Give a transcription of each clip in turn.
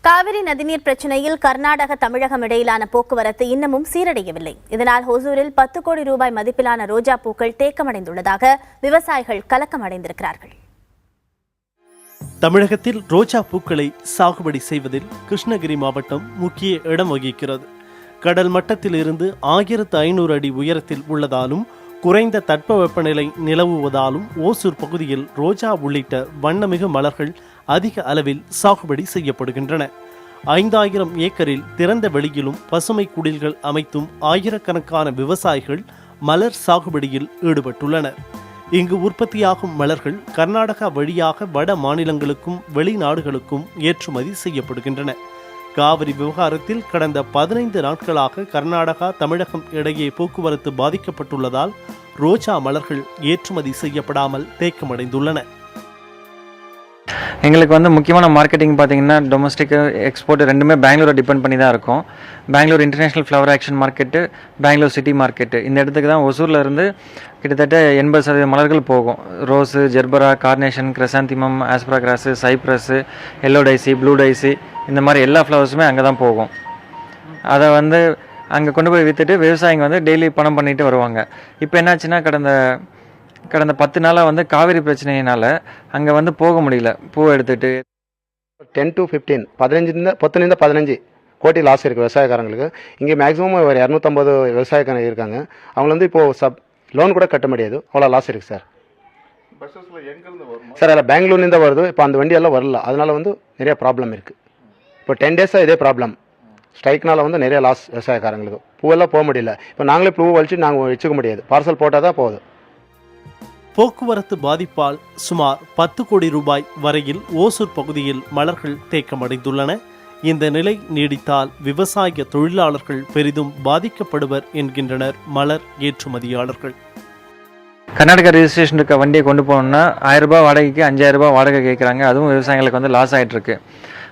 காவிரி நதிநீர் பிரச்சினையில் கர்நாடக தமிழகம் இடையிலான போக்குவரத்து இன்னமும் சீரடையவில்லை. இதனால் ஹொசூரில் 10 கோடி ரூபாய் மதிப்பிலான ரோஜா பூக்கள் தேக்கமடைந்துள்ளதாக விவசாயிகள் கலக்கமடைந்திருக்கிறார்கள். தமிழகத்தில் ரோஜா பூக்களை சாகுபடி செய்வதில் கிருஷ்ணகிரி மாவட்டம் முக்கிய இடம் வகிக்கிறது. கடல் மட்டத்தில் இருந்து 1500 அடி உயரத்தில் உள்ளதாலும் குறைந்த தட்பவெப்பநிலை நிலவுவதாலும் ஓசூர் பகுதியில் ரோஜா உள்ளிட்ட வண்ணமிகு மலர்கள் அதிக அளவில் சாகுபடி செய்யப்படுகின்றன. 5000 ஏக்கரில் திறந்த வெளியிலும் பசுமை குடில்கள் அமைத்தும் ஆயிரக்கணக்கான விவசாயிகள் மலர் சாகுபடியில் ஈடுபட்டுள்ளனர். இங்கு உற்பத்தியாகும் மலர்கள் கர்நாடகா வழியாக வட மாநிலங்களுக்கும் வெளிநாடுகளுக்கும் ஏற்றுமதி செய்யப்படுகின்றன. காவிரி விவகாரத்தில் கடந்த 15 நாட்களாக கர்நாடகா தமிழகம் இடையே போக்குவரத்து பாதிக்கப்பட்டுள்ளதால் ரோஜா மலர்கள் ஏற்றுமதி செய்யப்படாமல் தேக்கமடைந்துள்ளன. எங்களுக்கு முக்கியமான மார்க்கெட்டிங் பார்த்தீங்கன்னா டொமஸ்டிக் எக்ஸ்போர்ட் ரெண்டுமே பெங்களூரை டிபெண்ட் பண்ணி தான் இருக்கும். Bangalore international flower auction market, Bangalore city market, இந்த இடத்துக்கு தான் ஒசூரில் இருந்து கிட்டத்தட்ட 80% மலர்கள் போகும். Rose, gerbera, carnation, chrysanthemum, asparagus, cypress, yellow daisy, blue daisy, இந்த மாதிரி எல்லா ஃப்ளவர்ஸுமே அங்கே தான் போகும். அதை அங்கே கொண்டு போய் விற்றுட்டு விவசாயிங்க டெய்லி பணம் பண்ணிட்டு வருவாங்க. இப்போ என்னாச்சுன்னா கடந்த 10 நாளாக காவிரி பிரச்சனையினால் அங்கே போக முடியல. பூவை எடுத்துகிட்டு 10 to 15 15 கோடி லாஸ் இருக்குது விவசாயக்காரங்களுக்கு. இங்கே மேக்ஸிமம் ஒரு 250 விவசாயக்காரங்க இருக்காங்க. அவங்க இப்போது லோன் கூட கட்ட முடியாது, அவ்வளோ லாஸ் இருக்குது சார். சார் அதில் பெங்களூர்லேருந்து வருது, இப்போ அந்த வண்டியெல்லாம் வரல. அதனால் நிறைய ப்ராப்ளம் இருக்குது. இப்போ 10 டேஸாக இதே ப்ராப்ளம். ஸ்ட்ரைக்னால் நிறைய லாஸ் விவசாயக்காரங்களுக்கு. பூவெல்லாம் போக முடியல. இப்போ நாங்களே பூ வலிச்சு நாங்கள் வச்சுக்க முடியாது, பார்சல் போட்டால் தான் போகுது. போக்குவரத்து பாதிப்பால் சுமார் 10 கோடி ரூபாய் வரையில் ஓசூர் பகுதியில் மலர்கள் தேக்கமடைந்துள்ளன. இந்த நிலை நீடித்தால் விவசாய தொழிலாளர்கள் பெரிதும் பாதிக்கப்படுவர் என்கின்றனர் மலர் ஏற்றுமதியாளர்கள். கர்நாடகா ரெஜிஸ்ட்ரேஷன் இருக்க வண்டியை கொண்டு போகணுன்னா 1000 ரூபாய் வாடகைக்கு 5000 ரூபாய் வாடகை கேட்குறாங்க. அதுவும் விவசாயிகளுக்கு லாஸ் ஆகிட்டுருக்கு.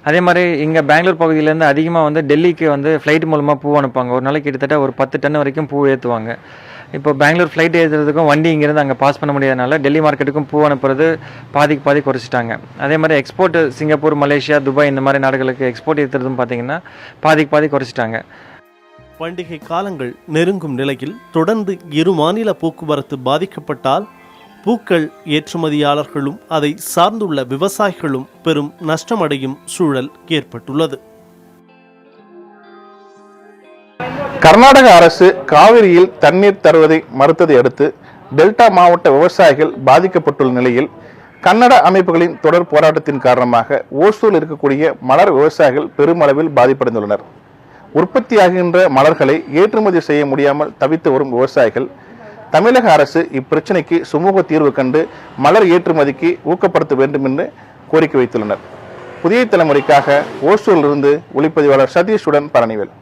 அதே மாதிரி இங்கே பெங்களூர் பகுதியிலேருந்து அதிகமாக டெல்லிக்கு ஃப்ளைட் மூலமாக பூ அனுப்புவாங்க. ஒரு நாளைக்கு கிட்டத்தட்ட ஒரு 10 டன் வரைக்கும் பூ ஏற்றுவாங்க. இப்போ பெங்களூர் ஃப்ளைட் ஏற்றுறதுக்கும் வண்டி இங்கேருந்து அங்கே பாஸ் பண்ண முடியாதனால டெல்லி மார்க்கெட்டுக்கும் பூ அனுப்புறது பாதி குறைச்சிட்டாங்க. அதே மாதிரி எக்ஸ்போர்ட் சிங்கப்பூர், மலேசியா, துபாய் இந்த மாதிரி நாடுகளுக்கு எக்ஸ்போர்ட் ஏற்றுறதும் பார்த்தீங்கன்னா பாதி குறைச்சிட்டாங்க. பண்டிகை காலங்கள் நெருங்கும் நிலையில் தொடர்ந்து இரு மாநில போக்குவரத்து பாதிக்கப்பட்டால் பூக்கள் ஏற்றுமதியாளர்களும் அதை சார்ந்துள்ள விவசாயிகளும் பெரும் நஷ்டமடையும் சூழல் ஏற்பட்டுள்ளது. கர்நாடக அரசு காவிரியில் தண்ணீர் தருவதை மறுத்ததை அடுத்து டெல்டா மாவட்ட விவசாயிகள் பாதிக்கப்பட்டுள்ள நிலையில் கன்னட அமைப்புகளின் தொடர் போராட்டத்தின் காரணமாக ஓசூரில் இருக்கக்கூடிய மலர் விவசாயிகள் பெருமளவில் பாதிப்படைந்துள்ளனர். உற்பத்தியாகின்ற மலர்களை ஏற்றுமதி செய்ய முடியாமல் தவித்து வரும் விவசாயிகள் தமிழக அரசு இப்பிரச்சனைக்கு சுமூக தீர்வு கண்டு மலர் ஏற்றுமதிக்கு ஊக்கப்படுத்த வேண்டும் என்று கோரிக்கை வைத்துள்ளனர். புதிய தலைமுறைக்காக ஓசூரிலிருந்து ஒளிப்பதிவாளர் சதீஷுடன் பழனிவேல்.